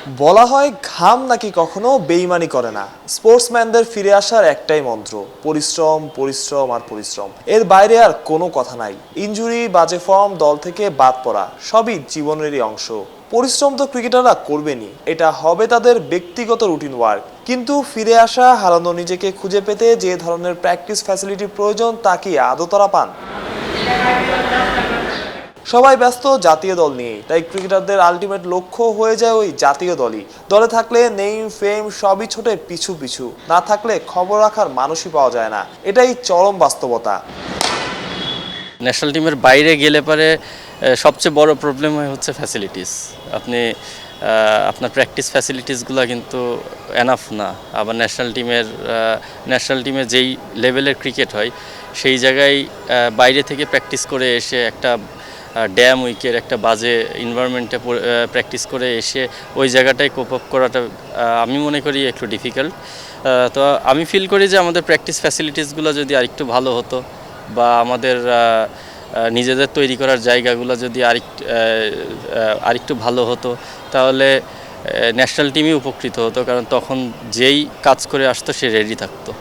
বলা হয় ঘাম নাকি কখনো বেইমানি করে না। স্পোর্টসম্যানদের ফিরে আসার একটাই মন্ত্র, পরিশ্রম পরিশ্রম আর পরিশ্রম। এর বাইরে আর কোনো কথা নাই। ইনজুরি, বাজে ফর্ম, দল থেকে বাদ পড়া সবই জীবনেরই অংশ। পরিশ্রম তো ক্রিকেটাররা করবেনই, এটা হবে তাদের ব্যক্তিগত রুটিন ওয়ার্ক। কিন্তু ফিরে আসা, হারানো নিজেকে খুঁজে পেতে যে ধরনের প্র্যাকটিস ফ্যাসিলিটির প্রয়োজন তা কি আদৌ তারা পান? সবাই ব্যস্ত জাতীয় দল নিয়ে, তাই ক্রিকেটারদের আলটিমেট লক্ষ্য হয়ে যায় ওই জাতীয় দলই। দলে থাকলে নেম ফেম সবই ছোটে পিছু পিছু, না থাকলে খবর রাখার মানুষই পাওয়া যায় না। এটাই চরম বাস্তবতা। ন্যাশনাল টিমের বাইরে গেলে পরে সবচেয়ে বড় প্রবলেম হচ্ছে ফ্যাসিলিটিস। আপনি আপনার প্র্যাকটিস ফ্যাসিলিটিসগুলো কিন্তু এনাফ না। আবার ন্যাশনাল টিমে যেই লেভেলের ক্রিকেট হয় সেই জায়গায় বাইরে থেকে প্র্যাকটিস করে এসে একটা ড্যাম উইকের একটা বাজে এনভায়রনমেন্টে প্র্যাকটিস করে এসে ওই জায়গাটায় কোপ আপ করাটা আমি মনে করি একটু ডিফিকাল্ট। তো আমি ফিল করি যে আমাদের প্র্যাকটিস ফ্যাসিলিটিসগুলো যদি আরেকটু ভালো হতো, বা আমাদের নিজেদের তৈরি করার জায়গাগুলো যদি আরেকটু ভালো হতো, তাহলে ন্যাশনাল টিমই উপকৃত হতো। কারণ তখন যেই কাজ করে আসতো সে রেডি থাকতো।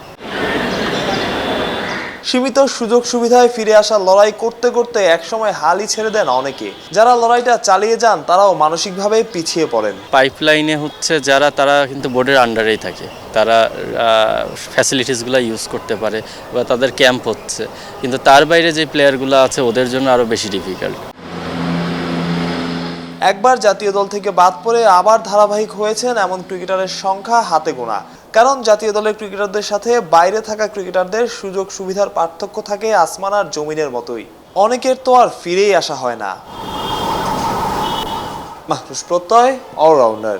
সীমিত সুযোগ সুবিধায় ফিরে আসা লড়াই করতে করতে একসময় হালই ছেড়ে দেন অনেকে। যারা লড়াইটা চালিয়ে যান তারাও মানসিকভাবে পিছিয়ে পড়েন। পাইপলাইনে হচ্ছে যারা, তারা কিন্তু বোর্ডের আন্ডারেই থাকে, তারা ফ্যাসিলিটিসগুলো ইউজ করতে পারে বা তাদের ক্যাম্প হচ্ছে, কিন্তু তার বাইরে যে প্লেয়ারগুলো আছে ওদের জন্য আরও বেশি ডিফিকাল্ট। একবার জাতীয় দল থেকে বাদ পড়ে আবার ধারাবাহিক হয়েছেন এমন ক্রিকেটারের সংখ্যা হাতে গোনা। কারণ জাতীয় দলের ক্রিকেটারদের সাথে বাইরে থাকা ক্রিকেটারদের সুযোগ সুবিধার পার্থক্য থাকে আসমান আর জমিনের মতোই। অনেকের তো আর ফিরেই আসা হয় না। মাহফুজ প্রত্যয়, অলরাউন্ডার।